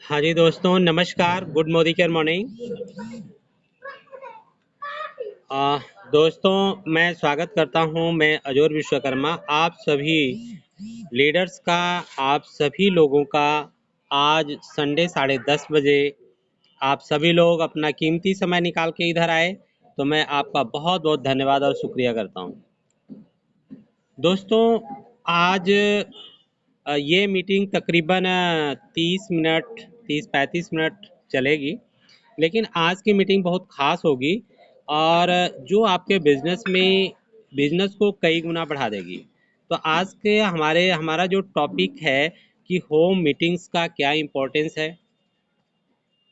हाँ जी दोस्तों, नमस्कार। Good morning. आ, दोस्तों, मैं स्वागत करता हूं। मैं अजोर विश्वकर्मा आप सभी लीडर्स का, आप सभी लोगों का। आज संडे 10:30 बजे आप सभी लोग अपना कीमती समय निकाल के इधर आए, तो मैं आपका बहुत बहुत धन्यवाद और शुक्रिया करता हूं। दोस्तों, आज ये मीटिंग तकरीबन 30-35 मिनट चलेगी, लेकिन आज की मीटिंग बहुत ख़ास होगी और जो आपके बिजनेस को कई गुना बढ़ा देगी। तो आज के हमारा जो टॉपिक है कि होम मीटिंग्स का क्या इम्पोर्टेंस है।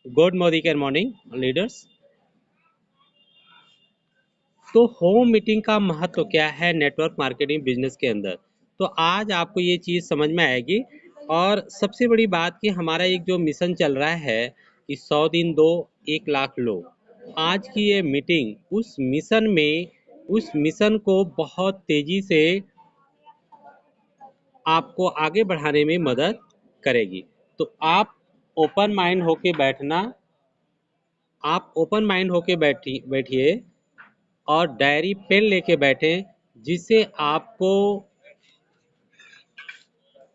Good morning leaders. तो होम मीटिंग का महत्व क्या है नेटवर्क मार्केटिंग बिजनेस के अंदर, तो आज आपको ये चीज़ समझ में आएगी। और सबसे बड़ी बात कि हमारा एक जो मिशन चल रहा है कि 100 दिन दो 1 लाख लो। आज की ये मीटिंग उस मिशन को बहुत तेज़ी से आपको आगे बढ़ाने में मदद करेगी। तो ओपन माइंड होके बैठना आप ओपन माइंड होके बैठिए और डायरी पेन लेके बैठें, जिससे आपको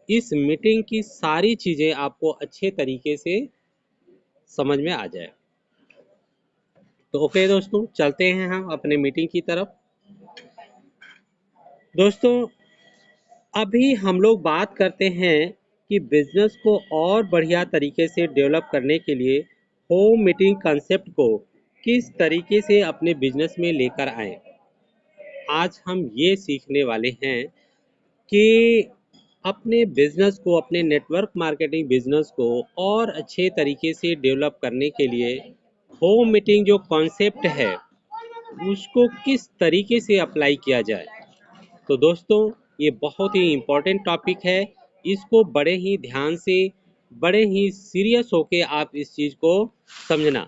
इस मीटिंग की सारी चीज़ें आपको अच्छे तरीके से समझ में आ जाए। तो ओके दोस्तों, चलते हैं हम अपने मीटिंग की तरफ। दोस्तों, अभी हम लोग बात करते हैं कि बिजनेस को और बढ़िया तरीके से डेवलप करने के लिए होम मीटिंग कंसेप्ट को किस तरीके से अपने बिजनेस में लेकर आएं। आज हम ये सीखने वाले हैं कि अपने बिजनेस को, अपने नेटवर्क मार्केटिंग बिजनेस को और अच्छे तरीके से डेवलप करने के लिए होम मीटिंग जो कॉन्सेप्ट है उसको किस तरीके से अप्लाई किया जाए। तो दोस्तों, ये बहुत ही इम्पोर्टेंट टॉपिक है। इसको बड़े ही ध्यान से, बड़े ही सीरियस होके आप इस चीज़ को समझना।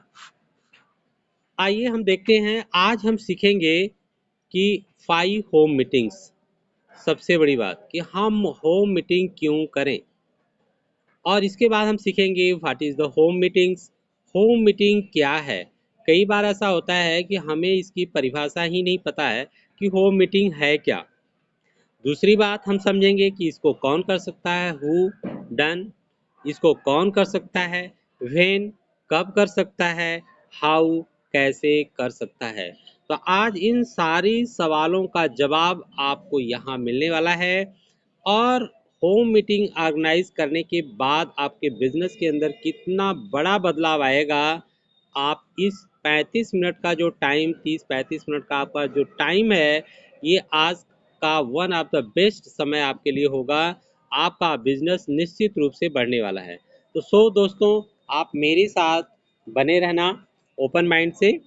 आइए हम देखते हैं। आज हम सीखेंगे कि 5 होम मीटिंग्स। सबसे बड़ी बात कि हम होम मीटिंग क्यों करें, और इसके बाद हम सीखेंगे what is the home meetings. Home meeting क्या है। कई बार ऐसा होता है कि हमें इसकी परिभाषा ही नहीं पता है कि होम मीटिंग है क्या। दूसरी बात हम समझेंगे कि इसको कौन कर सकता है, हु डन, इसको कौन कर सकता है, व्हेन कब कर सकता है, हाउ कैसे कर सकता है। तो आज इन सारी सवालों का जवाब आपको यहाँ मिलने वाला है। और होम मीटिंग ऑर्गेनाइज करने के बाद आपके बिजनेस के अंदर कितना बड़ा बदलाव आएगा, आप इस 35 मिनट का जो टाइम, 30-35 मिनट का आपका जो टाइम है, ये आज का वन ऑफ द बेस्ट समय आपके लिए होगा। आपका बिजनेस निश्चित रूप से बढ़ने वाला है। तो दोस्तों, आप मेरे साथ बने रहना ओपन माइंड से।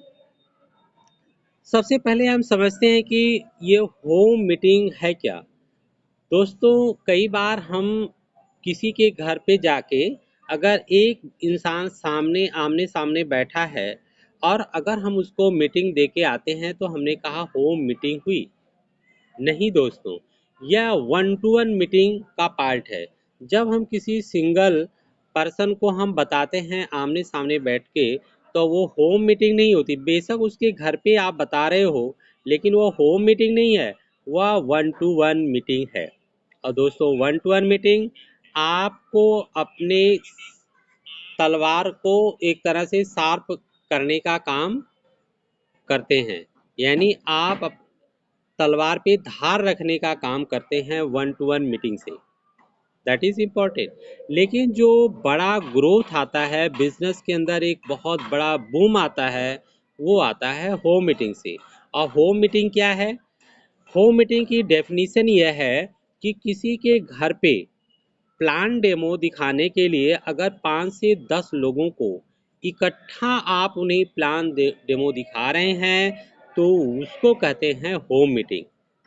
सबसे पहले हम समझते हैं कि ये होम मीटिंग है क्या। दोस्तों, कई बार हम किसी के घर पे जाके, अगर एक इंसान आमने सामने बैठा है और अगर हम उसको मीटिंग दे के आते हैं तो हमने कहा होम मीटिंग हुई। नहीं दोस्तों, यह 1-to-1 मीटिंग का पार्ट है। जब हम किसी सिंगल पर्सन को हम बताते हैं आमने सामने बैठ के, तो वो होम मीटिंग नहीं होती। बेशक उसके घर पे आप बता रहे हो, लेकिन वो होम मीटिंग नहीं है, वह 1-to-1 मीटिंग है। और दोस्तों, 1-to-1 मीटिंग आपको अपने तलवार को एक तरह से शार्प करने का काम करते हैं। यानी आप तलवार पे धार रखने का काम करते हैं 1-to-1 मीटिंग से। That is important. लेकिन जो बड़ा ग्रोथ आता है बिजनेस के अंदर, एक बहुत बड़ा बूम आता है, वो आता है होम मीटिंग से। और होम मीटिंग क्या है? होम मीटिंग की डेफिनीशन यह है कि किसी के घर पे प्लान डेमो दिखाने के लिए अगर 5 से 10 लोगों को इकट्ठा आप उन्हें डेमो दिखा रहे हैं, तो उसको कहते हैं होम मीटिंग।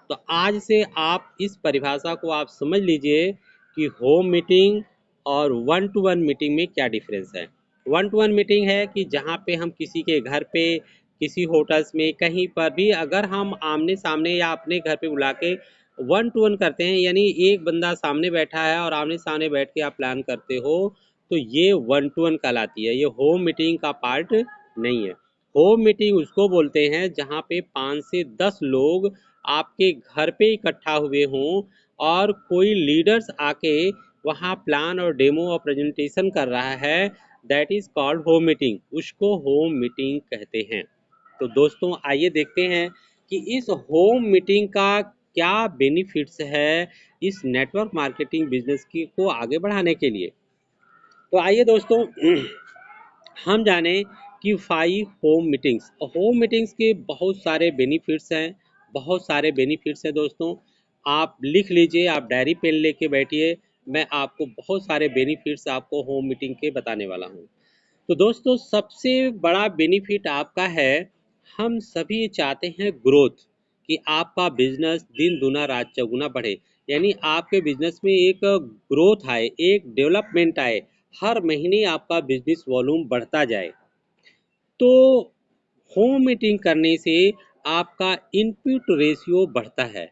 तो आज से आप इस परिभाषा को आप समझ लीजिए कि होम मीटिंग और 1-to-1 मीटिंग में क्या डिफरेंस है। 1-to-1 मीटिंग है कि जहाँ पे हम किसी के घर पे, किसी होटल्स में, कहीं पर भी अगर हम आमने सामने या अपने घर पे बुला के 1-to-1 करते हैं, यानी एक बंदा सामने बैठा है और आमने सामने बैठ के आप प्लान करते हो, तो ये 1 to 1 कहलाती है, ये होम मीटिंग का पार्ट नहीं है। होम मीटिंग उसको बोलते हैं जहाँ पे 5 से 10 लोग आपके घर पे इकट्ठा हुए हों और कोई लीडर्स आके वहाँ प्लान और डेमो और प्रेजेंटेशन कर रहा है, that is called home meeting, उसको होम मीटिंग कहते हैं। तो दोस्तों आइए देखते हैं कि इस होम मीटिंग का क्या बेनिफिट्स है इस नेटवर्क मार्केटिंग बिजनेस की को आगे बढ़ाने के लिए। तो आइए दोस्तों हम जाने कि 5 होम मीटिंग्स के बहुत सारे बेनिफिट्स हैं, बहुत सारे बेनिफिट्स हैं दोस्तों। आप लिख लीजिए, आप डायरी पेन लेके बैठिए, मैं आपको बहुत सारे बेनिफिट्स आपको होम मीटिंग के बताने वाला हूँ। तो दोस्तों सबसे बड़ा बेनिफिट आपका है, हम सभी चाहते हैं ग्रोथ, कि आपका बिजनेस दिन दूना रात चौगुना बढ़े, यानी आपके बिजनेस में एक ग्रोथ आए, एक डेवलपमेंट आए, हर महीने आपका बिजनेस वॉल्यूम बढ़ता जाए। तो होम मीटिंग करने से आपका इनपुट रेशियो बढ़ता है।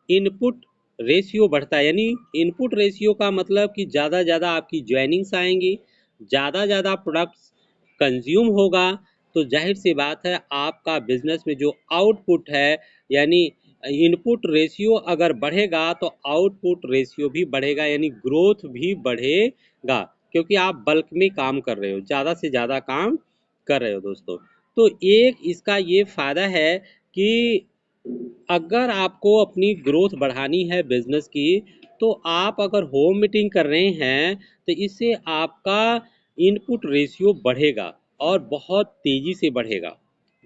इनपुट रेशियो बढ़ता है, यानी इनपुट रेशियो का मतलब कि ज़्यादा ज़्यादा आपकी ज्वाइनिंग्स आएंगी, ज़्यादा ज़्यादा प्रोडक्ट्स कंज्यूम होगा, तो जाहिर सी बात है आपका बिजनेस में जो आउटपुट है, यानी इनपुट रेशियो अगर बढ़ेगा तो आउटपुट रेशियो भी बढ़ेगा, यानी ग्रोथ भी बढ़ेगा, क्योंकि आप बल्क में काम कर रहे हो, ज़्यादा से ज़्यादा काम कर रहे हो दोस्तों। तो एक इसका ये फ़ायदा है कि अगर आपको अपनी ग्रोथ बढ़ानी है बिजनेस की, तो आप अगर होम मीटिंग कर रहे हैं तो इससे आपका इनपुट रेशियो बढ़ेगा और बहुत तेज़ी से बढ़ेगा।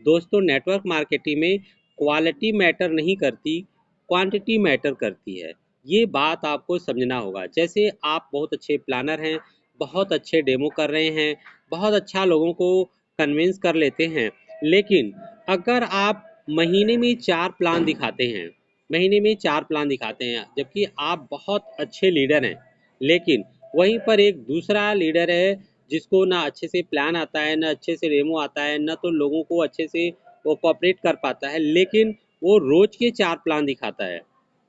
दोस्तों नेटवर्क मार्केटिंग में क्वालिटी मैटर नहीं करती, क्वांटिटी मैटर करती है, ये बात आपको समझना होगा। जैसे आप बहुत अच्छे प्लानर हैं, बहुत अच्छे डेमो कर रहे हैं, बहुत अच्छा लोगों को कन्विंस कर लेते हैं, लेकिन अगर आप महीने में 4 प्लान दिखाते हैं, महीने में 4 प्लान दिखाते हैं, जबकि आप बहुत अच्छे लीडर हैं, लेकिन वहीं पर एक दूसरा लीडर है जिसको ना अच्छे से प्लान आता है, ना अच्छे से डेमो आता है, ना तो लोगों को अच्छे से वो कोऑपरेट कर पाता है, लेकिन वो रोज के 4 प्लान दिखाता है,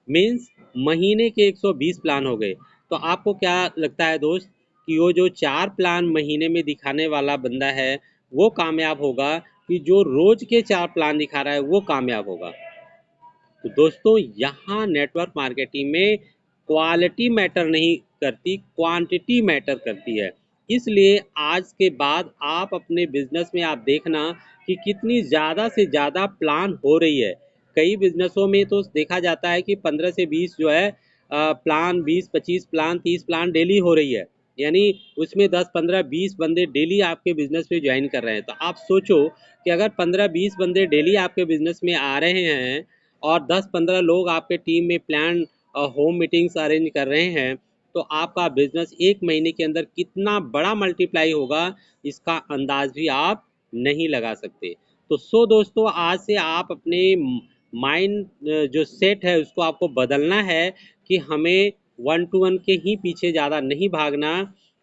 मीन्स महीने के 120 प्लान हो गए। तो आपको क्या लगता है दोस्त कि वो जो 4 प्लान महीने में दिखाने वाला बंदा है वो कामयाब होगा कि जो रोज के 4 प्लान दिखा रहा है वो कामयाब होगा? तो दोस्तों यहाँ नेटवर्क मार्केटिंग में क्वालिटी मैटर नहीं करती, क्वांटिटी मैटर करती है। इसलिए आज के बाद आप अपने बिजनेस में आप देखना कि कितनी ज़्यादा से ज़्यादा प्लान हो रही है। कई बिजनेसों में तो देखा जाता है कि 15 से 20 जो है प्लान, 20-25 प्लान, 30 प्लान डेली हो रही है, यानी उसमें 10-15-20 बंदे डेली आपके बिजनेस में ज्वाइन कर रहे हैं। तो आप सोचो कि अगर 15-20 बंदे डेली आपके बिजनेस में आ रहे हैं और 10-15 लोग आपके टीम में प्लान होम मीटिंग्स अरेंज कर रहे हैं, तो आपका बिजनेस एक महीने के अंदर कितना बड़ा मल्टीप्लाई होगा, इसका अंदाज भी आप नहीं लगा सकते। तो दोस्तों आज से आप अपने माइंड जो सेट है उसको आपको बदलना है कि हमें 1 to 1 के ही पीछे ज़्यादा नहीं भागना।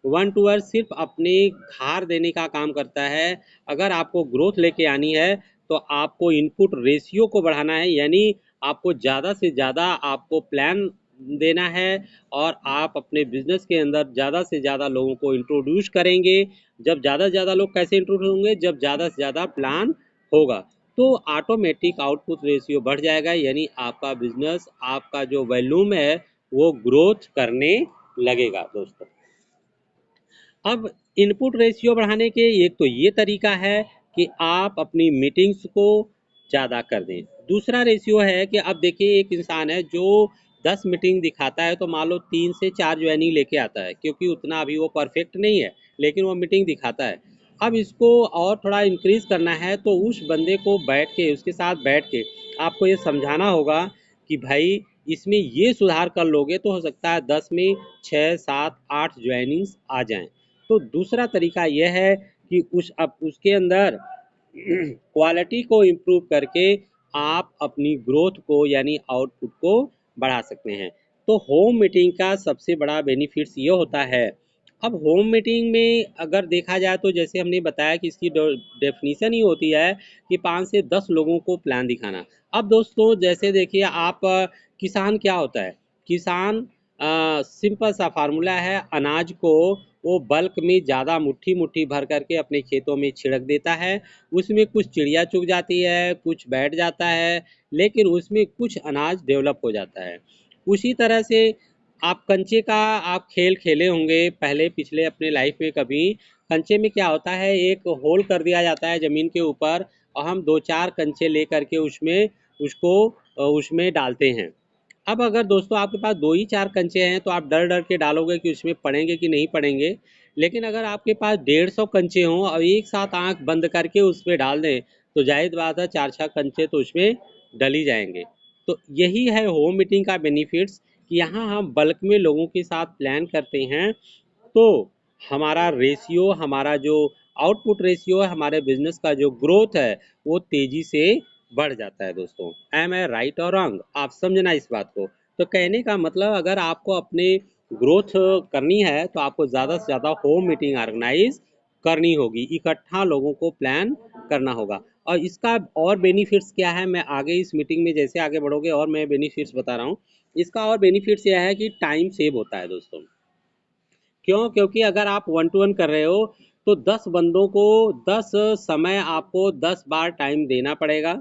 1 to 1 सिर्फ अपने धार देने का काम करता है। अगर आपको ग्रोथ लेके आनी है तो आपको इनपुट रेशियो को बढ़ाना है, यानी आपको ज़्यादा से ज़्यादा आपको प्लान देना है और आप अपने बिजनेस के अंदर ज़्यादा से ज़्यादा लोगों को इंट्रोड्यूस करेंगे। जब ज़्यादा से ज़्यादा लोग कैसे इंट्रोड्यूस होंगे? जब ज़्यादा से ज़्यादा प्लान होगा, तो ऑटोमेटिक आउटपुट रेशियो बढ़ जाएगा, यानी आपका बिजनेस, आपका जो वॉल्यूम है वो ग्रोथ करने लगेगा दोस्तों। अब इनपुट रेशियो बढ़ाने के एक तो ये तरीका है कि आप अपनी मीटिंग्स को ज़्यादा कर दें। दूसरा रेशियो है कि अब देखिए एक इंसान है जो 10 मीटिंग दिखाता है तो मान लो 3 से 4 ज्वाइनिंग लेके आता है, क्योंकि उतना अभी वो परफेक्ट नहीं है, लेकिन वो मीटिंग दिखाता है। अब इसको और थोड़ा इंक्रीज करना है तो उस बंदे को बैठ के, उसके साथ बैठ के आपको ये समझाना होगा कि भाई इसमें ये सुधार कर लोगे तो हो सकता है 10 में 6, 7, 8 ज्वाइनिंग्स आ जाएं। तो दूसरा तरीका यह है कि उसके अंदर क्वालिटी को इम्प्रूव करके आप अपनी ग्रोथ को, यानी आउटपुट को बढ़ा सकते हैं। तो होम मीटिंग का सबसे बड़ा बेनिफिट्स ये होता है। अब होम मीटिंग में अगर देखा जाए तो जैसे हमने बताया कि इसकी डेफिनेशन ही होती है कि 5 से 10 लोगों को प्लान दिखाना। अब दोस्तों जैसे देखिए आप किसान क्या होता है? किसान सिंपल सा फार्मूला है, अनाज को वो बल्क में ज़्यादा मुट्ठी मुट्ठी भर करके अपने खेतों में छिड़क देता है। उसमें कुछ चिड़िया चुग जाती है, कुछ बैठ जाता है, लेकिन उसमें कुछ अनाज डेवलप हो जाता है। उसी तरह से आप कंचे का आप खेल खेले होंगे पहले पिछले अपने लाइफ में कभी। कंचे में क्या होता है, एक होल कर दिया जाता है ज़मीन के ऊपर और हम 2-4 कंचे ले करके उसमें उसको उसमें डालते हैं। अब अगर दोस्तों आपके पास 2 ही 4 कंचे हैं तो आप डर-डर के डालोगे कि उसमें पड़ेंगे कि नहीं पड़ेंगे। लेकिन अगर आपके पास 150 कंचे हों और एक साथ आँख बंद करके उसमें डाल दें, तो ज़ाहिर बात है 4-4 कंचे तो उसमें डल ही जाएँगे। तो यही है होम मीटिंग का बेनिफिट्स कि यहाँ हम बल्क में लोगों के साथ प्लान करते हैं, तो हमारा रेशियो, हमारा जो आउटपुट रेशियो है, हमारे बिजनेस का जो ग्रोथ है वो तेजी से बढ़ जाता है दोस्तों। एम आई राइट और रॉन्ग, आप समझना इस बात को। तो कहने का मतलब अगर आपको अपने ग्रोथ करनी है तो आपको ज़्यादा से ज़्यादा होम मीटिंग ऑर्गेनाइज करनी होगी, इकट्ठा लोगों को प्लान करना होगा। और इसका और बेनिफिट्स क्या है, मैं आगे इस मीटिंग में जैसे आगे बढ़ोगे और मैं बेनिफिट्स बता रहा हूँ। इसका और बेनिफिट्स यह है कि टाइम सेव होता है दोस्तों। क्यों? क्योंकि अगर आप वन टू वन कर रहे हो तो 10 बंदों को 10 समय आपको 10 बार टाइम देना पड़ेगा,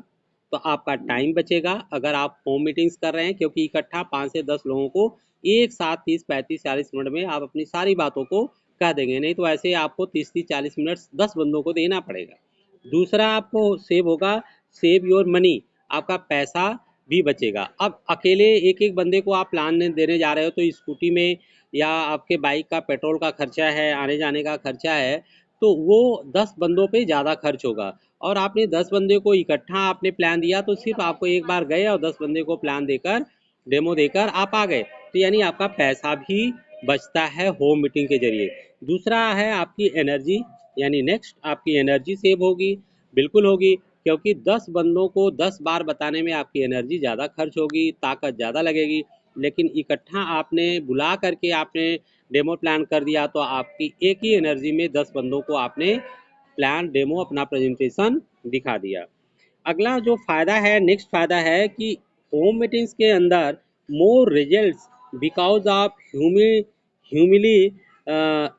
तो आपका टाइम बचेगा। अगर आप होम मीटिंग्स कर रहे हैं, क्योंकि इकट्ठा 5 से 10 लोगों को एक साथ 30 35 40 मिनट में आप अपनी सारी बातों को कह देंगे, नहीं तो ऐसे आपको 30 40 मिनट 10 बंदों को देना पड़ेगा। दूसरा आपको सेव होगा, सेव योर मनी, आपका पैसा भी बचेगा। अब अकेले एक एक बंदे को आप प्लान देने जा रहे हो तो स्कूटी में या आपके बाइक का पेट्रोल का खर्चा है, आने जाने का खर्चा है, तो वो 10 बंदों पे ज़्यादा खर्च होगा। और आपने 10 बंदे को इकट्ठा आपने प्लान दिया तो सिर्फ आपको एक बार गए और 10 बंदे को प्लान देकर डेमो देकर आप आ गए, तो यानी आपका पैसा भी बचता है होम मीटिंग के जरिए। दूसरा है आपकी एनर्जी, यानी नेक्स्ट आपकी एनर्जी सेव होगी, बिल्कुल होगी, क्योंकि 10 बंदों को 10 बार बताने में आपकी एनर्जी ज़्यादा खर्च होगी, ताकत ज़्यादा लगेगी। लेकिन इकट्ठा आपने बुला करके आपने डेमो प्लान कर दिया तो आपकी एक ही एनर्जी में 10 बंदों को आपने प्लान डेमो अपना प्रेजेंटेशन दिखा दिया। अगला जो फ़ायदा है, नेक्स्ट फ़ायदा है कि होम मीटिंग्स के अंदर मोर रिजल्ट्स बिकॉज ऑफ ह्यूमिली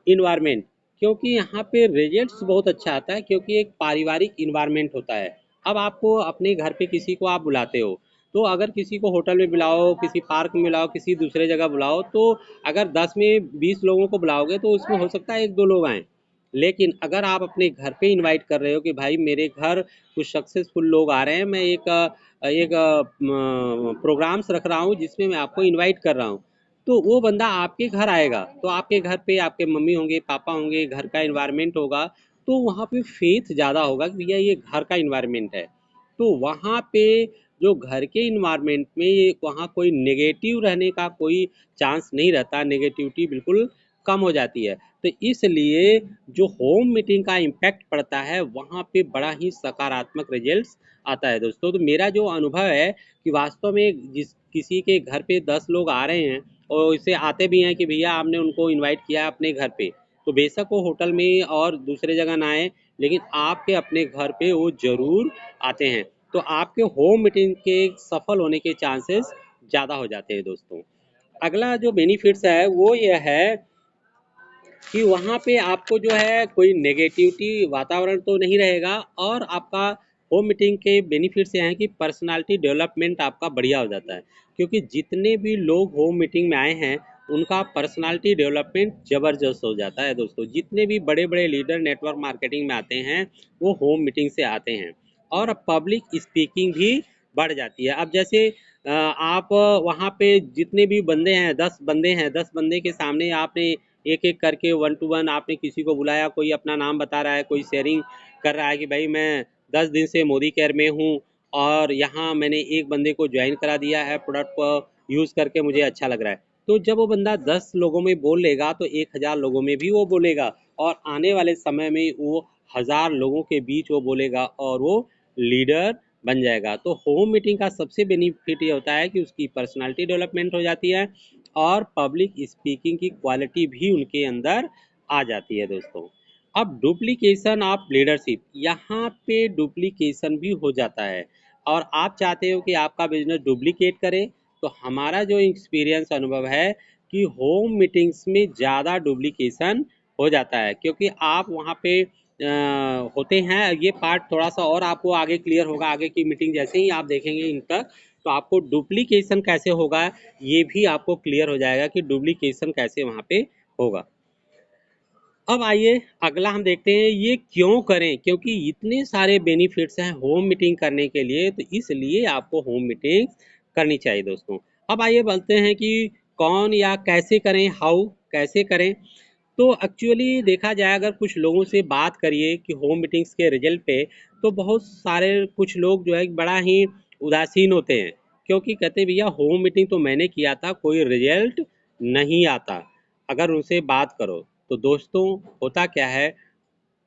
इन्वायरमेंट, क्योंकि यहाँ पे रिजल्ट्स बहुत अच्छा आता है, क्योंकि एक पारिवारिक इन्वायरमेंट होता है। अब आपको अपने घर पे किसी को आप बुलाते हो, तो अगर किसी को होटल में बुलाओ, किसी पार्क में बुलाओ, किसी दूसरे जगह बुलाओ, तो अगर 10 में 20 लोगों को बुलाओगे तो उसमें हो सकता है 1-2 लोग आएँ। लेकिन अगर आप अपने घर पे इनवाइट कर रहे हो कि भाई मेरे घर कुछ सक्सेसफुल लोग आ रहे हैं, मैं एक प्रोग्राम्स रख रहा हूँ जिसमें मैं आपको इनवाइट कर रहा हूँ, तो वो बंदा आपके घर आएगा, तो आपके घर पे आपके मम्मी होंगे, पापा होंगे, घर का इन्वायरमेंट होगा, तो वहाँ पे फेथ ज़्यादा होगा कि भैया ये घर का इन्वायरमेंट है। तो वहाँ पे जो घर के इन्वायरमेंट में ये वहाँ कोई नेगेटिव रहने का कोई चांस नहीं रहता, नेगेटिविटी बिल्कुल कम हो जाती है। तो इसलिए जो होम मीटिंग का इम्पैक्ट पड़ता है वहाँ पे बड़ा ही सकारात्मक रिजल्ट्स आता है दोस्तों। तो मेरा जो अनुभव है कि वास्तव में जिस किसी के घर पे 10 लोग आ रहे हैं और इसे आते भी हैं कि भैया आपने उनको इनवाइट किया है अपने घर पे, तो बेशक वो होटल में और दूसरे जगह ना आए, लेकिन आपके अपने घर पे वो ज़रूर आते हैं। तो आपके होम मीटिंग के सफल होने के चांसेस ज़्यादा हो जाते हैं दोस्तों। अगला जो बेनिफिट्स है वो ये है कि वहाँ पे आपको जो है कोई नेगेटिविटी वातावरण तो नहीं रहेगा, और आपका होम मीटिंग के बेनिफिट्स ये हैं कि पर्सनालिटी डेवलपमेंट आपका बढ़िया हो जाता है, क्योंकि जितने भी लोग होम मीटिंग में आए हैं उनका पर्सनालिटी डेवलपमेंट ज़बरदस्त हो जाता है दोस्तों। जितने भी बड़े बड़े लीडर नेटवर्क मार्केटिंग में आते हैं वो होम मीटिंग से आते हैं, और पब्लिक स्पीकिंग भी बढ़ जाती है। अब जैसे आप वहाँ पे जितने भी बंदे हैं, 10 बंदे हैं, 10 बंदे के सामने आपने एक एक करके वन टू वन आपने किसी को बुलाया, कोई अपना नाम बता रहा है, कोई शेयरिंग कर रहा है कि भाई मैं 10 दिन से मोदी केयर में हूँ और यहाँ मैंने एक बंदे को ज्वाइन करा दिया है, प्रोडक्ट को यूज़ करके मुझे अच्छा लग रहा है। तो जब वो बंदा 10 लोगों में बोल लेगा तो 1000 लोगों में भी वो बोलेगा, और आने वाले समय में वो 1000 लोगों के बीच वो बोलेगा और वो लीडर बन जाएगा। तो होम मीटिंग का सबसे बेनिफिट ये होता है कि उसकी पर्सनालिटी डेवलपमेंट हो जाती है और पब्लिक स्पीकिंग की क्वालिटी भी उनके अंदर आ जाती है दोस्तों। अब डुप्लीकेशन ऑफ लीडरशिप, यहाँ पे डुप्लीकेशन भी हो जाता है, और आप चाहते हो कि आपका बिजनेस डुप्लीकेट करे, तो हमारा जो एक्सपीरियंस अनुभव है कि होम मीटिंग्स में ज़्यादा डुप्लीकेशन हो जाता है, क्योंकि आप वहाँ पे होते हैं। ये पार्ट थोड़ा सा और आपको आगे क्लियर होगा, आगे की मीटिंग जैसे ही आप देखेंगे इनका, तो आपको डुप्लीकेशन कैसे होगा ये भी आपको क्लियर हो जाएगा कि डुप्लीकेशन कैसे वहाँ पे होगा। अब आइए अगला हम देखते हैं ये क्यों करें, क्योंकि इतने सारे बेनिफिट्स हैं होम मीटिंग करने के लिए, तो इसलिए आपको होम मीटिंग करनी चाहिए दोस्तों। अब आइए बोलते हैं कि कौन या कैसे करें, हाउ कैसे करें। तो एक्चुअली देखा जाए, अगर कुछ लोगों से बात करिए कि होम मीटिंग्स के रिजल्ट पे, तो बहुत सारे कुछ लोग जो है बड़ा ही उदासीन होते हैं, क्योंकि कहते भैया होम मीटिंग तो मैंने किया था, कोई रिजल्ट नहीं आता अगर उनसे बात करो। तो दोस्तों होता क्या है,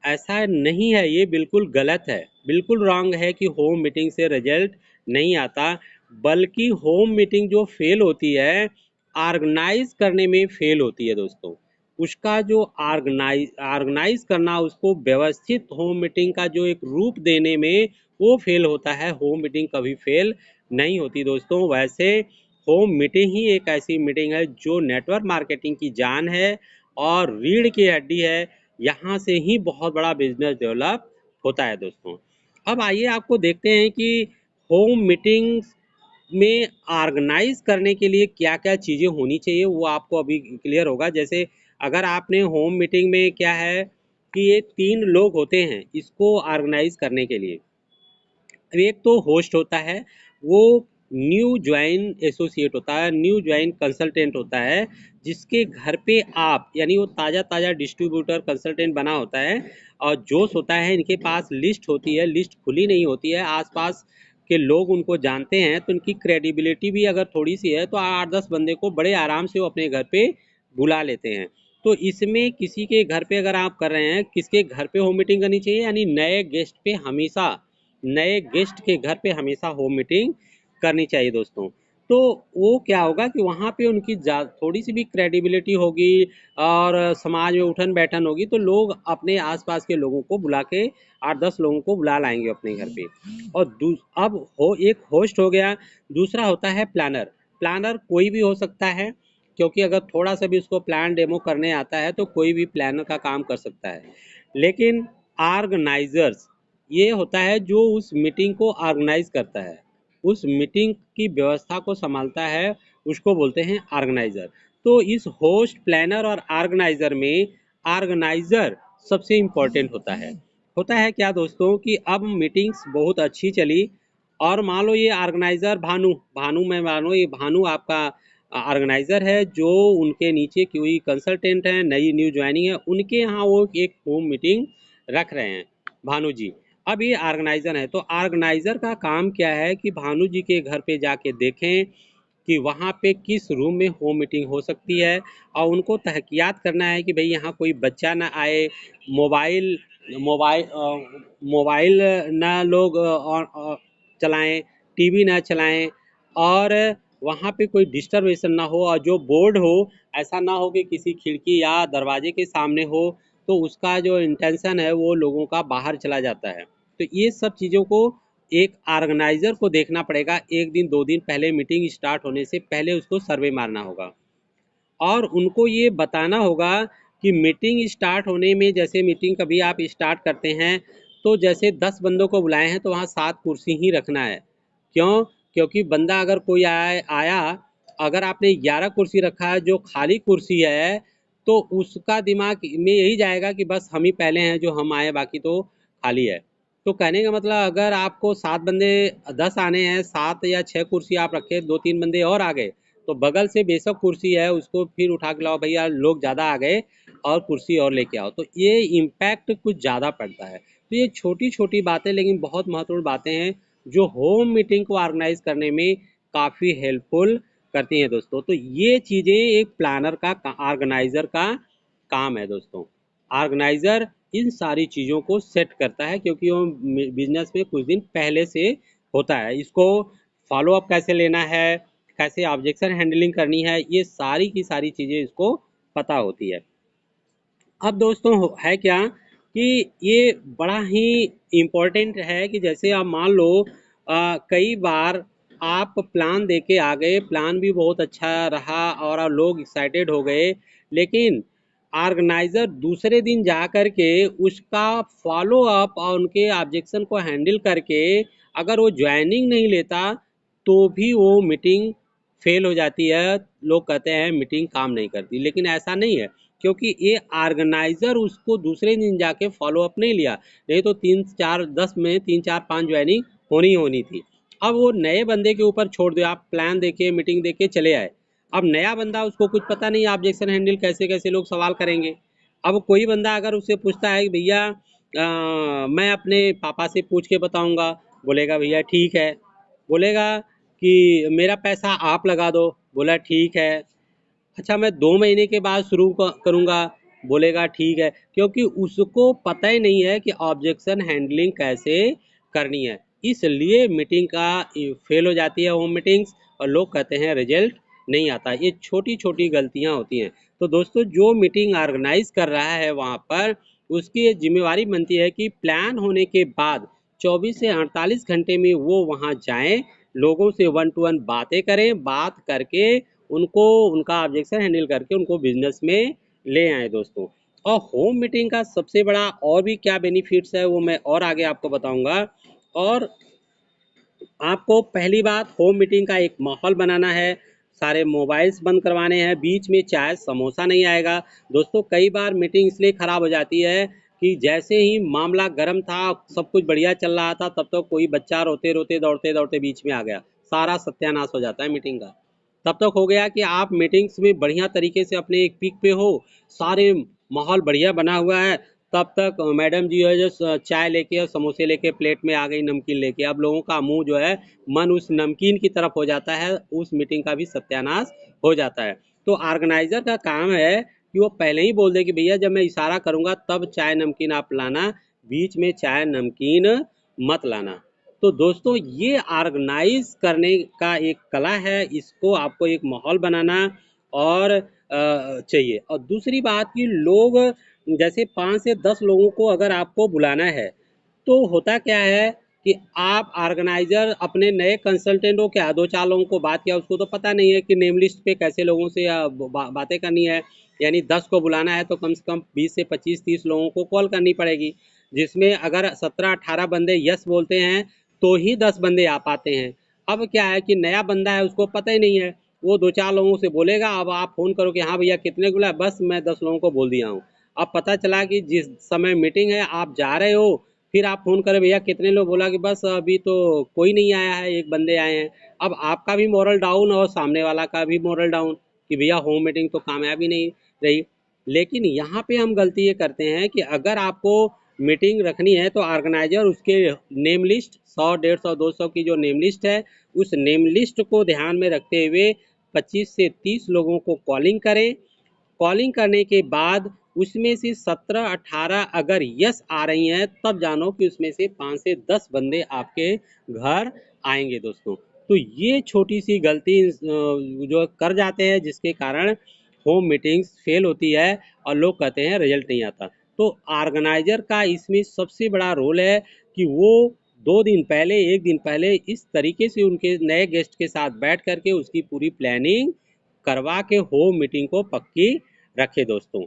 ऐसा नहीं है, ये बिल्कुल गलत है, बिल्कुल रॉन्ग है कि होम मीटिंग से रिजल्ट नहीं आता। बल्कि होम मीटिंग जो फेल होती है, ऑर्गेनाइज करने में फेल होती है दोस्तों। उसका जो ऑर्गेनाइज करना, उसको व्यवस्थित होम मीटिंग का जो एक रूप देने में वो फेल होता है। होम मीटिंग कभी फेल नहीं होती दोस्तों। वैसे होम मीटिंग ही एक ऐसी मीटिंग है जो नेटवर्क मार्केटिंग की जान है और रीढ़ की हड्डी है। यहाँ से ही बहुत बड़ा बिजनेस डेवलप होता है दोस्तों। अब आइए आपको देखते हैं कि होम मीटिंग्स में ऑर्गेनाइज करने के लिए क्या क्या चीज़ें होनी चाहिए, वो आपको अभी क्लियर होगा। जैसे अगर आपने होम मीटिंग में क्या है कि ये 3 लोग होते हैं इसको ऑर्गेनाइज करने के लिए। एक तो होस्ट होता है, वो न्यू ज्वाइन एसोसिएट होता है, न्यू ज्वाइन कंसल्टेंट होता है, जिसके घर पे आप, यानी वो ताज़ा ताज़ा डिस्ट्रीब्यूटर कंसल्टेंट बना होता है। और जोश होता है, इनके पास लिस्ट होती है, लिस्ट खुली नहीं होती है, आसपास के लोग उनको जानते हैं, तो इनकी क्रेडिबिलिटी भी अगर थोड़ी सी है तो 8-10 बंदे को बड़े आराम से वो अपने घर पे बुला लेते हैं। तो इसमें किसी के घर पे अगर आप कर रहे हैं, किसके घर पे होम मीटिंग करनी चाहिए, यानी नए गेस्ट पे हमेशा, नए गेस्ट के घर पे हमेशा होम मीटिंग करनी चाहिए दोस्तों। तो वो क्या होगा कि वहाँ पे उनकी थोड़ी सी भी क्रेडिबिलिटी होगी और समाज में उठन बैठन होगी, तो लोग अपने आसपास के लोगों को बुला के 8-10 लोगों को बुला लाएंगे अपने घर पे। और अब एक होस्ट हो गया, दूसरा होता है प्लानर। प्लानर कोई भी हो सकता है, क्योंकि अगर थोड़ा सा भी उसको प्लान डेमो करने आता है तो कोई भी प्लानर का काम कर सकता है। लेकिन ऑर्गेनाइजर्स ये होता है जो उस मीटिंग को ऑर्गेनाइज करता है, उस मीटिंग की व्यवस्था को संभालता है, उसको बोलते हैं ऑर्गेनाइजर। तो इस होस्ट, प्लानर और ऑर्गेनाइजर में ऑर्गेनाइजर सबसे इम्पोर्टेंट होता है। होता है क्या दोस्तों कि अब मीटिंग्स बहुत अच्छी चली और मान लो ये ऑर्गेनाइजर भानु, भानु में मानो ये भानु आपका ऑर्गेनाइजर है, जो उनके नीचे कोई कंसल्टेंट है, नई न्यू ज्वाइनिंग है, उनके यहाँ वो एक होम मीटिंग रख रहे हैं भानु जी। अब ये ऑर्गेनाइजर है, तो ऑर्गेनाइजर का काम क्या है कि भानु जी के घर पे जाके देखें कि वहाँ पे किस रूम में होम मीटिंग हो सकती है, और उनको तहकियात करना है कि भाई यहाँ कोई बच्चा ना आए, मोबाइल मोबाइल मोबाइल ना लोग चलाएं, टीवी ना चलाएं, और वहाँ पे कोई डिस्टर्बेशन ना हो, और जो बोर्ड हो ऐसा ना हो कि किसी खिड़की या दरवाजे के सामने हो, तो उसका जो इंटेंशन है वो लोगों का बाहर चला जाता है। तो ये सब चीज़ों को एक ऑर्गेनाइजर को देखना पड़ेगा। 1 दिन 2 दिन पहले, मीटिंग स्टार्ट होने से पहले उसको सर्वे मारना होगा और उनको ये बताना होगा कि मीटिंग स्टार्ट होने में, जैसे मीटिंग कभी आप स्टार्ट करते हैं तो जैसे 10 बंदों को बुलाए हैं तो वहाँ 7 कुर्सी ही रखना है। क्यों? क्योंकि बंदा अगर कोई आया, अगर आपने 11 कुर्सी रखा है, जो खाली कुर्सी है, तो उसका दिमाग में यही जाएगा कि बस हम ही पहले हैं जो हम आए, बाकी तो खाली है। तो कहने का मतलब, अगर आपको 7 बंदे 10 आने हैं, 7 या 6 कुर्सी आप रखे, 2-3 बंदे और आ गए, तो बगल से बेशक कुर्सी है उसको फिर उठा के लाओ, भैया लोग ज़्यादा आ गए और कुर्सी और लेके आओ, तो ये इम्पैक्ट कुछ ज़्यादा पड़ता है। तो ये छोटी छोटी बातें लेकिन बहुत महत्वपूर्ण बातें हैं, जो होम मीटिंग को ऑर्गेनाइज करने में काफ़ी हेल्पफुल करती हैं दोस्तों। तो ये चीज़ें एक प्लानर का, ऑर्गेनाइजर का काम है दोस्तों। ऑर्गेनाइजर इन सारी चीज़ों को सेट करता है, क्योंकि वो बिजनेस में कुछ दिन पहले से होता है। इसको फॉलो अप कैसे लेना है, कैसे ऑब्जेक्शन हैंडलिंग करनी है, ये सारी की सारी चीज़ें इसको पता होती है। अब दोस्तों है क्या कि ये बड़ा ही इम्पोर्टेंट है कि जैसे आप मान लो कई बार आप प्लान दे के आ गए, प्लान भी बहुत अच्छा रहा और लोग एक्साइटेड हो गए, लेकिन ऑर्गेनाइजर दूसरे दिन जा कर के उसका फॉलो अप और उनके ऑब्जेक्शन को हैंडल करके अगर वो ज्वाइनिंग नहीं लेता तो भी वो मीटिंग फेल हो जाती है। लोग कहते हैं मीटिंग काम नहीं करती, लेकिन ऐसा नहीं है, क्योंकि ये ऑर्गेनाइजर उसको दूसरे दिन जाके फॉलो अप नहीं लिया, नहीं तो 3 4 10 में 3 4 5 ज्वाइनिंग होनी थी। अब वो नए बंदे के ऊपर छोड़ दिया, आप प्लान देके मीटिंग देके चले आए। अब नया बंदा, उसको कुछ पता नहीं ऑब्जेक्शन हैंडल कैसे कैसे लोग सवाल करेंगे। अब कोई बंदा अगर उससे पूछता है कि भैया मैं अपने पापा से पूछ के बताऊंगा, बोलेगा भैया ठीक है। बोलेगा कि मेरा पैसा आप लगा दो, बोला ठीक है। अच्छा मैं 2 महीने के बाद शुरू करूँगा, बोलेगा ठीक है, क्योंकि उसको पता ही नहीं है कि ऑब्जेक्शन हैंडलिंग कैसे करनी है। इसलिए मीटिंग का फेल हो जाती है होम मीटिंग्स, और लोग कहते हैं रिजल्ट नहीं आता। ये छोटी छोटी गलतियां होती हैं। तो दोस्तों, जो मीटिंग ऑर्गेनाइज कर रहा है वहाँ पर उसकी ये जिम्मेवारी बनती है कि प्लान होने के बाद 24 से 48 घंटे में वो वहाँ जाएं, लोगों से 1 to 1 बातें करें, बात करके उनको उनका ऑब्जेक्शन हैंडल करके उनको बिजनेस में ले आए दोस्तों। और होम मीटिंग का सबसे बड़ा और भी क्या बेनिफिट्स है वो मैं और आगे आपको बताऊंगा। और आपको पहली बात, होम मीटिंग का एक माहौल बनाना है, सारे मोबाइल्स बंद करवाने हैं, बीच में चाय समोसा नहीं आएगा। दोस्तों, कई बार मीटिंग इसलिए ख़राब हो जाती है कि जैसे ही मामला गर्म था, सब कुछ बढ़िया चल रहा था, तब तक कोई बच्चा रोते रोते दौड़ते दौड़ते बीच में आ गया, सारा सत्यानाश हो जाता है मीटिंग का। तब तक हो गया कि आप मीटिंग्स में बढ़िया तरीके से अपने एक पीक पे हो, सारे माहौल बढ़िया बना हुआ है, तब तक मैडम जी है जो चाय लेके और समोसे लेके प्लेट में आ गई, नमकीन लेके। अब लोगों का मुंह जो है, मन उस नमकीन की तरफ हो जाता है, उस मीटिंग का भी सत्यानाश हो जाता है। तो ऑर्गेनाइजर का काम है कि वो पहले ही बोल दे कि भैया जब मैं इशारा करूंगा तब चाय नमकीन आप लाना, बीच में चाय नमकीन मत लाना। तो दोस्तों, ये ऑर्गेनाइज करने का एक कला है, इसको आपको एक माहौल बनाना और चाहिए। और दूसरी बात कि लोग, जैसे 5 से 10 लोगों को अगर आपको बुलाना है, तो होता क्या है कि आप ऑर्गेनाइजर अपने नए कंसल्टेंट हो, क्या 2 4 लोगों को बात किया, उसको तो पता नहीं है कि नेम लिस्ट पे कैसे लोगों से बातें करनी है। यानी 10 को बुलाना है तो कम से कम 20 से 25 30 लोगों को कॉल करनी पड़ेगी, जिसमें अगर 17 18 बंदे यस बोलते हैं तो ही 10 बंदे आ पाते हैं। अब क्या है कि नया बंदा है, उसको पता ही नहीं है, वो 2 4 लोगों से बोलेगा। अब आप फ़ोन करो कि हाँ भैया कितने को बुलाया, बस मैं 10 लोगों को बोल दिया हूँ। अब पता चला कि जिस समय मीटिंग है आप जा रहे हो, फिर आप फ़ोन करें भैया कितने लोग, बोला कि बस अभी तो कोई नहीं आया है, एक बंदे आए हैं। अब आपका भी मोरल डाउन और सामने वाला का भी मोरल डाउन कि भैया होम मीटिंग तो कामयाबी नहीं रही। लेकिन यहाँ पे हम गलती ये करते हैं कि अगर आपको मीटिंग रखनी है तो ऑर्गेनाइजर उसके नेम लिस्ट 100 150 200 की जो नेम लिस्ट है, उस नेम लिस्ट को ध्यान में रखते हुए 25 से 30 लोगों को कॉलिंग करें। कॉलिंग करने के बाद उसमें से 17 18 अगर यस आ रही हैं, तब जानो कि उसमें से 5 से 10 बंदे आपके घर आएंगे दोस्तों। तो ये छोटी सी गलती जो कर जाते हैं, जिसके कारण होम मीटिंग्स फेल होती है और लोग कहते हैं रिजल्ट नहीं आता। तो ऑर्गेनाइजर का इसमें सबसे बड़ा रोल है कि वो 2 दिन पहले 1 दिन पहले इस तरीके से उनके नए गेस्ट के साथ बैठ करके उसकी पूरी प्लानिंग करवा के होम मीटिंग को पक्की रखे दोस्तों।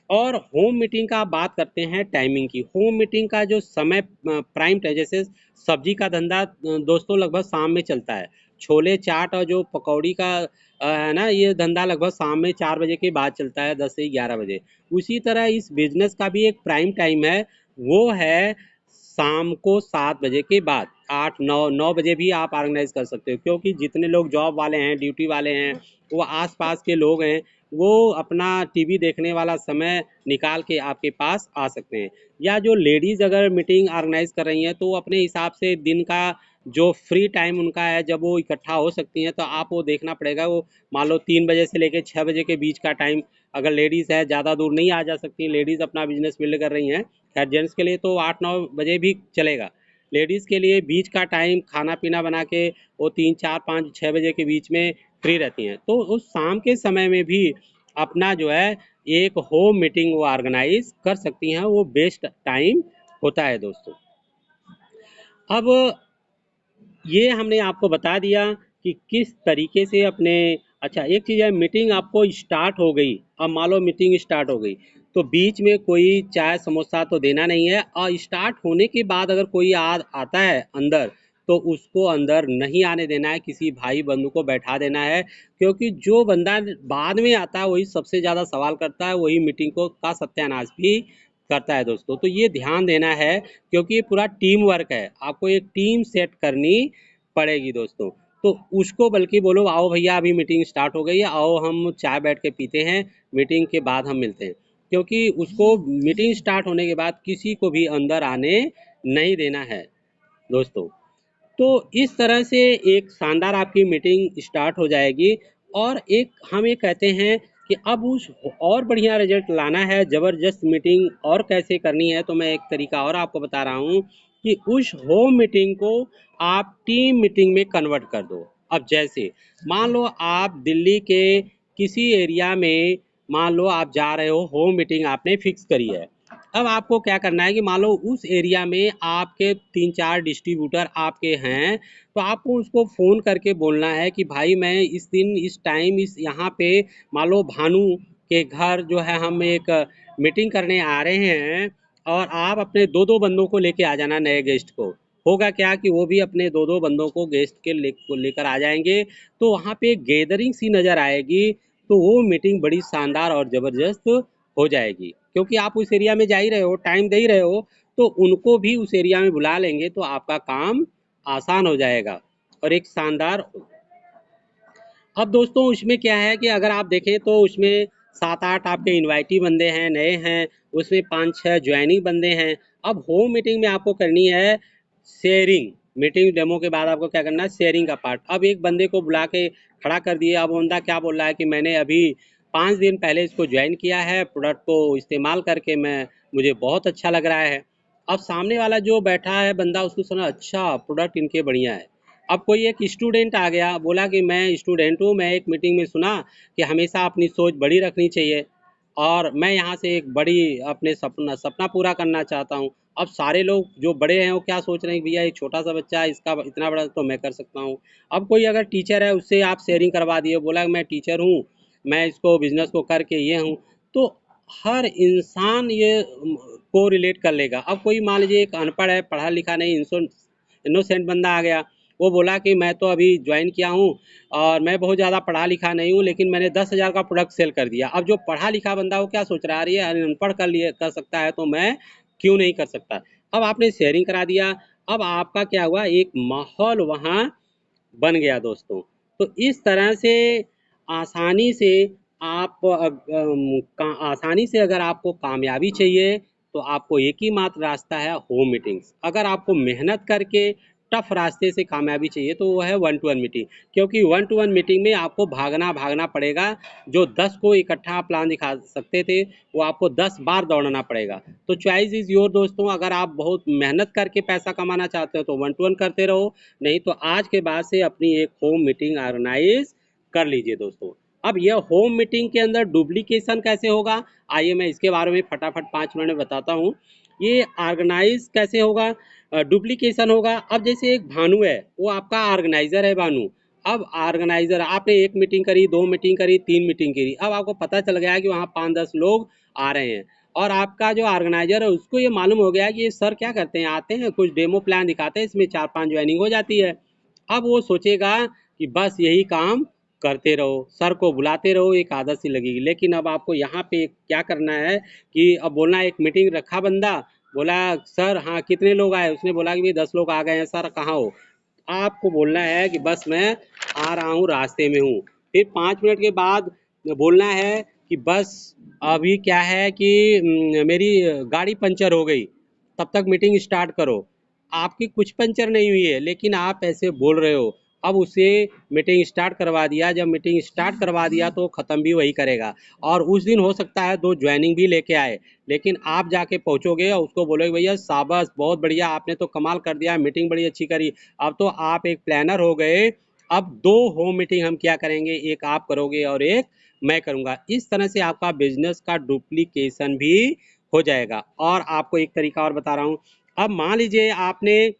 और होम मीटिंग का बात करते हैं टाइमिंग की। होम मीटिंग का जो समय प्राइम टाइम, जैसे सब्जी का धंधा दोस्तों लगभग शाम में चलता है, छोले चाट और जो पकौड़ी का है ना, ये धंधा लगभग शाम में 4 बजे के बाद चलता है, 10 से 11 बजे। उसी तरह इस बिजनेस का भी एक प्राइम टाइम है, वो है शाम को 7 बजे के बाद। 8 9 9 बजे भी आप ऑर्गेनाइज कर सकते हो, क्योंकि जितने लोग जॉब वाले हैं, ड्यूटी वाले हैं, वो आसपास के लोग हैं, वो अपना टीवी देखने वाला समय निकाल के आपके पास आ सकते हैं। या जो लेडीज़ अगर मीटिंग ऑर्गेनाइज कर रही हैं, तो वो अपने हिसाब से दिन का जो फ्री टाइम उनका है, जब वो इकट्ठा हो सकती हैं, तो आप वो देखना पड़ेगा। वो मान लो 3 बजे से लेकर 6 बजे के बीच का टाइम, अगर लेडीज़ है, ज़्यादा दूर नहीं आ जा सकती, लेडीज़ अपना बिजनेस बिल्ड कर रही हैं, खैर जेंट्स के लिए तो 8 9 बजे भी चलेगा। लेडीज़ के लिए बीच का टाइम खाना पीना बना के वो 3 4 5 6 बजे के बीच में फ्री रहती हैं, तो उस शाम के समय में भी अपना जो है एक होम मीटिंग वो ऑर्गेनाइज कर सकती हैं, वो बेस्ट टाइम होता है दोस्तों। अब ये हमने आपको बता दिया कि किस तरीके से अपने अच्छा, एक चीज़ है, मीटिंग आपको स्टार्ट हो गई, अब मान लो मीटिंग स्टार्ट हो गई, तो बीच में कोई चाय समोसा तो देना नहीं है, और स्टार्ट होने के बाद अगर कोई आता है अंदर, तो उसको अंदर नहीं आने देना है, किसी भाई बंधु को बैठा देना है, क्योंकि जो बंदा बाद में आता है वही सबसे ज़्यादा सवाल करता है, वही मीटिंग को का सत्यानाश भी करता है दोस्तों। तो ये ध्यान देना है, क्योंकि ये पूरा टीम वर्क है, आपको एक टीम सेट करनी पड़ेगी दोस्तों। तो उसको बल्कि बोलो, आओ भैया अभी मीटिंग स्टार्ट हो गई है, आओ हम चाय बैठ के पीते हैं, मीटिंग के बाद हम मिलते हैं। क्योंकि उसको मीटिंग स्टार्ट होने के बाद किसी को भी अंदर आने नहीं देना है दोस्तों। तो इस तरह से एक शानदार आपकी मीटिंग स्टार्ट हो जाएगी। और एक हम ये कहते हैं कि अब उस और बढ़िया रिजल्ट लाना है, ज़बरदस्त मीटिंग और कैसे करनी है, तो मैं एक तरीका और आपको बता रहा हूँ कि उस होम मीटिंग को आप टीम मीटिंग में कन्वर्ट कर दो। अब जैसे मान लो आप दिल्ली के किसी एरिया में, मान लो आप जा रहे हो, होम मीटिंग आपने फिक्स करी है। अब आपको क्या करना है कि मान लो उस एरिया में आपके 3-4 डिस्ट्रीब्यूटर आपके हैं, तो आपको उसको फ़ोन करके बोलना है कि भाई मैं इस दिन इस टाइम इस यहाँ पे, मान लो भानु के घर जो है हम एक मीटिंग करने आ रहे हैं, और आप अपने 2-2 बंदों को लेके आ जाना, नए गेस्ट को। होगा क्या कि वो भी अपने 2-2 बंदों को गेस्ट के लेकर आ जाएंगे, तो वहाँ पे गैदरिंग सी नज़र आएगी, तो वो मीटिंग बड़ी शानदार और ज़बरदस्त हो जाएगी। क्योंकि आप उस एरिया में जा ही रहे हो, टाइम दे ही रहे हो, तो उनको भी उस एरिया में बुला लेंगे, तो आपका काम आसान हो जाएगा और एक शानदार। अब दोस्तों उसमें क्या है कि अगर आप देखें तो उसमें 7-8 आपके इनवाइटी बंदे हैं, नए हैं, उसमें 5-6 ज्वाइनिंग बंदे हैं। अब होम मीटिंग में आपको करनी है शेयरिंग। मीटिंग डेमो के बाद आपको क्या करना है, शेयरिंग का पार्ट। अब एक बंदे को बुला के खड़ा कर दिए, अब बंदा क्या बोल रहा है कि मैंने अभी 5 दिन पहले इसको ज्वाइन किया है, प्रोडक्ट को इस्तेमाल करके मुझे बहुत अच्छा लग रहा है। अब सामने वाला जो बैठा है बंदा, उसको सुना अच्छा प्रोडक्ट इनके बढ़िया है। अब कोई एक स्टूडेंट आ गया, बोला कि मैं स्टूडेंट हूँ, मैं एक मीटिंग में सुना कि हमेशा अपनी सोच बड़ी रखनी चाहिए, और मैं यहाँ से एक बड़ी अपने सपना सपना पूरा करना चाहता हूँ। अब सारे लोग जो बड़े हैं वो क्या सोच रहे हैं कि भैया एक छोटा सा बच्चा है, इसका इतना बड़ा तो मैं कर सकता हूँ। अब कोई अगर टीचर है, उससे आप शेयरिंग करवा दिए, बोला मैं टीचर हूँ, मैं इसको बिजनेस को करके ये हूँ, तो हर इंसान ये को रिलेट कर लेगा। अब कोई मान लीजिए एक अनपढ़ है, पढ़ा लिखा नहीं, इनोसेंट बंदा आ गया, वो बोला कि मैं तो अभी ज्वाइन किया हूँ और मैं बहुत ज़्यादा पढ़ा लिखा नहीं हूँ, लेकिन मैंने 10,000 का प्रोडक्ट सेल कर दिया। अब जो पढ़ा लिखा बंदा वो क्या सोच रहा है, अरे यार अनपढ़ कर सकता है तो मैं क्यों नहीं कर सकता। अब आपने शेयरिंग करा दिया, अब आपका क्या हुआ, एक माहौल वहाँ बन गया दोस्तों। तो इस तरह से आसानी से आसानी से अगर आपको कामयाबी चाहिए, तो आपको एक ही मात्र रास्ता है, होम मीटिंग्स। अगर आपको मेहनत करके टफ रास्ते से कामयाबी चाहिए, तो वो है 1-to-1 मीटिंग। क्योंकि 1-to-1 मीटिंग में आपको भागना पड़ेगा। जो 10 को इकट्ठा प्लान दिखा सकते थे, वो आपको 10 बार दौड़ना पड़ेगा। तो चॉइस इज़ योर दोस्तों। अगर आप बहुत मेहनत करके पैसा कमाना चाहते हो तो 1-to-1 करते रहो, नहीं तो आज के बाद से अपनी एक होम मीटिंग ऑर्गेनाइज कर लीजिए दोस्तों। अब यह होम मीटिंग के अंदर डुप्लीकेशन कैसे होगा, आइए मैं इसके बारे में फटाफट 5 मिनट में बताता हूँ। ये ऑर्गेनाइज कैसे होगा, डुप्लीकेशन होगा। अब जैसे एक भानु है, वो आपका ऑर्गेनाइजर है भानु। अब ऑर्गेनाइजर, आपने 1 मीटिंग करी, 2 मीटिंग करी, 3 मीटिंग करी, अब आपको पता चल गया कि वहाँ 5-10 लोग आ रहे हैं, और आपका जो ऑर्गेनाइजर है उसको ये मालूम हो गया कि ये सर क्या करते हैं, आते हैं कुछ डेमो प्लान दिखाते हैं, इसमें 4-5 ज्वाइनिंग हो जाती है। अब वो सोचेगा कि बस यही काम करते रहो, सर को बुलाते रहो, एक आदत सी लगेगी। लेकिन अब आपको यहाँ पे क्या करना है कि अब बोलना, एक मीटिंग रखा बंदा, बोला सर हाँ कितने लोग आए, उसने बोला कि भाई 10 लोग आ गए हैं, सर कहाँ हो। आपको बोलना है कि बस मैं आ रहा हूँ, रास्ते में हूँ। फिर 5 मिनट के बाद बोलना है कि बस अभी क्या है कि मेरी गाड़ी पंचर हो गई, तब तक मीटिंग स्टार्ट करो। आपकी कुछ पंचर नहीं हुई है, लेकिन आप ऐसे बोल रहे हो। अब उसे मीटिंग स्टार्ट करवा दिया, जब मीटिंग स्टार्ट करवा दिया तो ख़त्म भी वही करेगा। और उस दिन हो सकता है 2 ज्वाइनिंग भी लेके आए, लेकिन आप जाके पहुंचोगे और उसको बोलोगे भैया शाबाश बहुत बढ़िया, आपने तो कमाल कर दिया, मीटिंग बड़ी अच्छी करी। अब तो आप एक प्लानर हो गए। अब 2 होम मीटिंग हम क्या करेंगे, एक आप करोगे और एक मैं करूँगा। इस तरह से आपका बिजनेस का डुप्लीकेशन भी हो जाएगा। और आपको एक तरीका और बता रहा हूँ। अब मान लीजिए आपने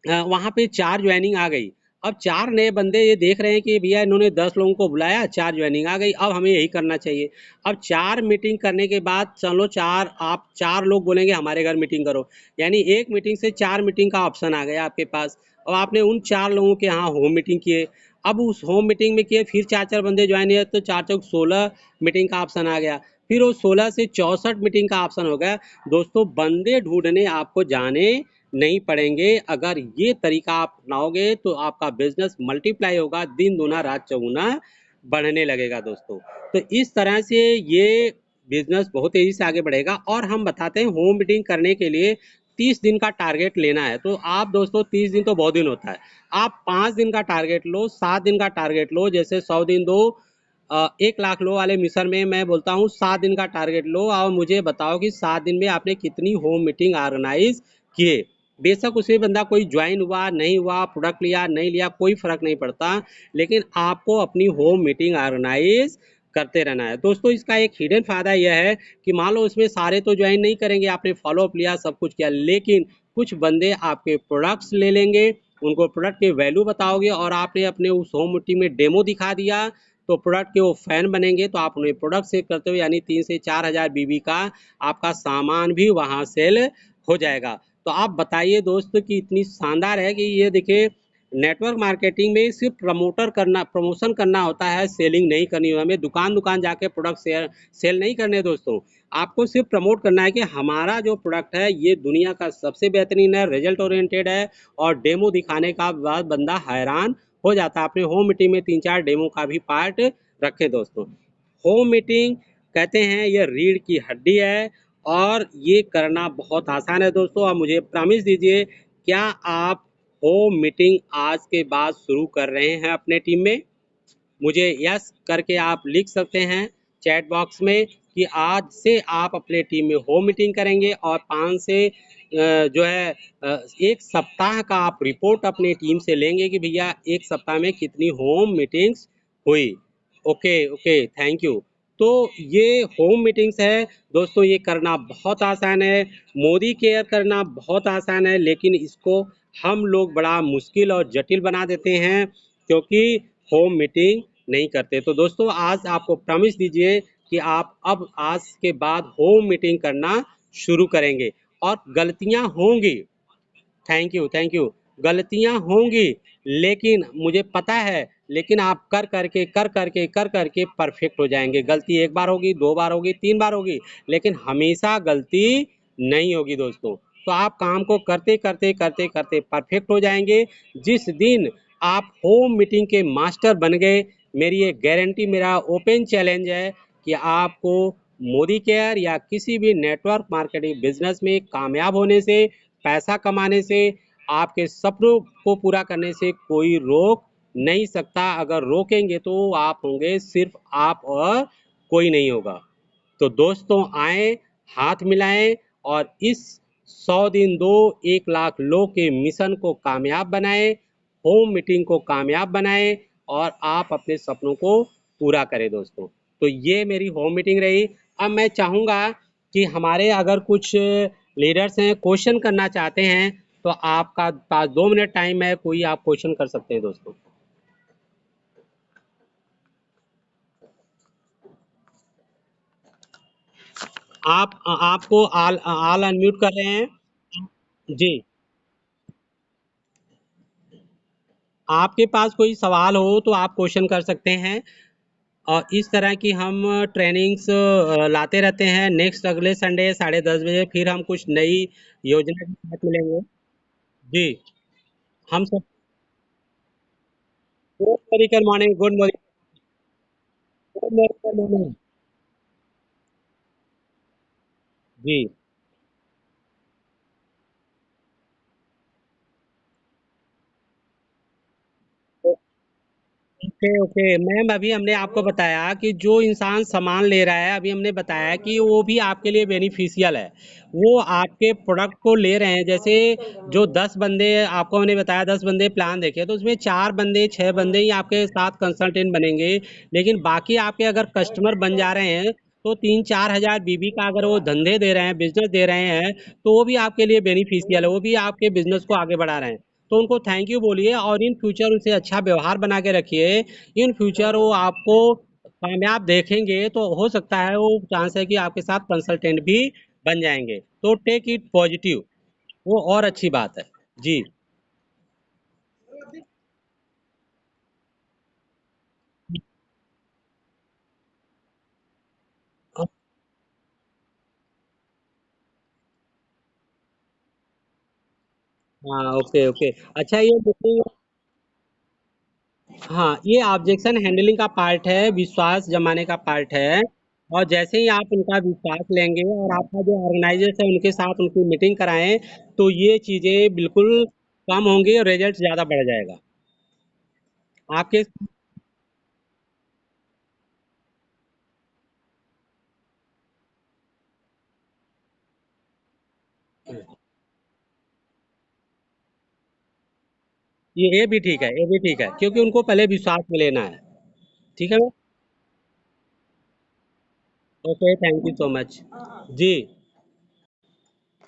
वहाँ पे 4 ज्वाइनिंग आ गई। अब 4 नए बंदे ये देख रहे हैं कि भैया इन्होंने 10 लोगों को बुलाया, 4 ज्वाइनिंग आ गई, अब हमें यही करना चाहिए। अब 4 मीटिंग करने के बाद चलो 4 आप 4 लोग बोलेंगे हमारे घर मीटिंग करो, यानी एक मीटिंग से 4 मीटिंग का ऑप्शन आ गया आपके पास। और आपने उन 4 लोगों के यहाँ होम मीटिंग किए, अब उस होम मीटिंग में किए फिर 4-4 बंदे ज्वाइन हुए तो 4 चौक 16 मीटिंग का ऑप्शन आ गया, फिर वो 16 से 64 मीटिंग का ऑप्शन हो गया। दोस्तों बंदे ढूंढने आपको जाने नहीं पड़ेंगे। अगर ये तरीका आप अपनाओगे तो आपका बिजनेस मल्टीप्लाई होगा, दिन दूना रात चौगुना बढ़ने लगेगा दोस्तों। तो इस तरह से ये बिजनेस बहुत तेजी से आगे बढ़ेगा। और हम बताते हैं होम मीटिंग करने के लिए 30 दिन का टारगेट लेना है। तो आप दोस्तों 30 दिन तो बहुत दिन होता है, आप 5 दिन का टारगेट लो, 7 दिन का टारगेट लो, जैसे 100 दिन दो 1 लाख लो वाले मिशन में मैं बोलता हूँ 7 दिन का टारगेट लो और मुझे बताओ कि 7 दिन में आपने कितनी होम मीटिंग ऑर्गेनाइज किए। बेशक उसमें बंदा कोई ज्वाइन हुआ नहीं हुआ, प्रोडक्ट लिया नहीं लिया, कोई फर्क नहीं पड़ता, लेकिन आपको अपनी होम मीटिंग ऑर्गेनाइज करते रहना है दोस्तों। इसका एक हिडन फायदा यह है कि मान लो उसमें सारे तो ज्वाइन नहीं करेंगे, आपने फॉलोअप लिया सब कुछ किया, लेकिन कुछ बंदे आपके प्रोडक्ट्स ले लेंगे, उनको प्रोडक्ट के वैल्यू बताओगे और आपने अपने उस होम मीटिंग में डेमो दिखा दिया तो प्रोडक्ट के वो फैन बनेंगे, तो आप उन्हें प्रोडक्ट सेल करते हो, यानी 3 से 4 हज़ार बीबी का आपका सामान भी वहाँ सेल हो जाएगा। तो आप बताइए दोस्त कि इतनी शानदार है कि ये देखिए नेटवर्क मार्केटिंग में सिर्फ प्रमोशन करना होता है, सेलिंग नहीं करनी है। हमें दुकान दुकान जाके प्रोडक्ट सेल नहीं करने दोस्तों, आपको सिर्फ प्रमोट करना है कि हमारा जो प्रोडक्ट है ये दुनिया का सबसे बेहतरीन है, रिजल्ट ओरिएंटेड है, और डेमो दिखाने का बाद बंदा हैरान हो जाता है। अपने होम मीटिंग में 3-4 डेमो का भी पार्ट रखें दोस्तों। होम मीटिंग कहते हैं ये रीढ़ की हड्डी है और ये करना बहुत आसान है दोस्तों। आप मुझे प्रॉमिस दीजिए, क्या आप होम मीटिंग आज के बाद शुरू कर रहे हैं अपने टीम में? मुझे यस करके आप लिख सकते हैं चैट बॉक्स में कि आज से आप अपने टीम में होम मीटिंग करेंगे और 5 से जो है 1 सप्ताह का आप रिपोर्ट अपनी टीम से लेंगे कि भैया 1 सप्ताह में कितनी होम मीटिंग्स हुई। Okay okay, thank you. तो ये होम मीटिंग्स है दोस्तों, ये करना बहुत आसान है, मोदी केयर करना बहुत आसान है, लेकिन इसको हम लोग बड़ा मुश्किल और जटिल बना देते हैं क्योंकि होम मीटिंग नहीं करते। तो दोस्तों आज आपको प्रॉमिस दीजिए कि आप अब आज के बाद होम मीटिंग करना शुरू करेंगे। और गलतियां होंगी, थैंक यू, गलतियां होंगी, लेकिन मुझे पता है, लेकिन आप कर करके परफेक्ट हो जाएंगे। गलती एक बार होगी, 2 बार होगी, 3 बार होगी, लेकिन हमेशा गलती नहीं होगी दोस्तों। तो आप काम को करते करते परफेक्ट हो जाएंगे। जिस दिन आप होम मीटिंग के मास्टर बन गए, मेरी एक गारंटी, मेरा ओपन चैलेंज है कि आपको मोदी केयर या किसी भी नेटवर्क मार्केटिंग बिजनेस में कामयाब होने से, पैसा कमाने से, आपके सपनों को पूरा करने से कोई रोक नहीं सकता। अगर रोकेंगे तो आप होंगे सिर्फ आप और कोई नहीं होगा। तो दोस्तों आए, हाथ मिलाएं और इस 100 दिन दो 1 लाख लोग के मिशन को कामयाब बनाएं, होम मीटिंग को कामयाब बनाएं और आप अपने सपनों को पूरा करें दोस्तों। तो ये मेरी होम मीटिंग रही। अब मैं चाहूँगा कि हमारे अगर कुछ लीडर्स हैं क्वेश्चन करना चाहते हैं तो आपका पास 2 मिनट टाइम है, कोई आप क्वेश्चन कर सकते हैं दोस्तों। आप आपको आल आल अनम्यूट कर रहे हैं जी। आपके पास कोई सवाल हो तो आप क्वेश्चन कर सकते हैं। और इस तरह की हम ट्रेनिंग्स लाते रहते हैं। नेक्स्ट अगले संडे 10:30 बजे फिर हम कुछ नई योजना के साथ मिलेंगे। जी, हम सब good morning, good morning, good morning जी। ओके ओके मैम, अभी हमने आपको बताया कि जो इंसान सामान ले रहा है, अभी हमने बताया कि वो भी आपके लिए बेनिफिशियल है। वो आपके प्रोडक्ट को ले रहे हैं, जैसे जो 10 बंदे आपको हमने बताया, 10 बंदे प्लान देखे तो उसमें 4 बंदे 6 बंदे ही आपके साथ कंसल्टेंट बनेंगे, लेकिन बाकी आपके अगर कस्टमर बन जा रहे हैं तो 3-4 हज़ार बीबी का अगर वो धंधे दे रहे हैं, बिजनेस दे रहे हैं, तो वो भी आपके लिए बेनिफिशियल है, वो भी आपके बिजनेस को आगे बढ़ा रहे हैं। तो उनको थैंक यू बोलिए और इन फ्यूचर उनसे अच्छा व्यवहार बना के रखिए। इन फ्यूचर वो आपको कामयाब देखेंगे तो हो सकता है वो चांस है कि आपके साथ कंसल्टेंट भी बन जाएंगे। तो टेक इट पॉजिटिव, वो और अच्छी बात है। जी। हाँ, ओके ओके। अच्छा, ये मीटिंग, हाँ, ये ऑब्जेक्शन हैंडलिंग का पार्ट है, विश्वास जमाने का पार्ट है। और जैसे ही आप उनका विश्वास लेंगे और आपका जो ऑर्गेनाइजेशन है उनके साथ उनकी मीटिंग कराएं, तो ये चीज़ें बिल्कुल कम होंगी और रिजल्ट ज़्यादा बढ़ जाएगा आपके। ये भी ठीक है, ये भी ठीक है, क्योंकि उनको पहले विश्वास में लेना है। ठीक है। Okay, thank you so much. Ji.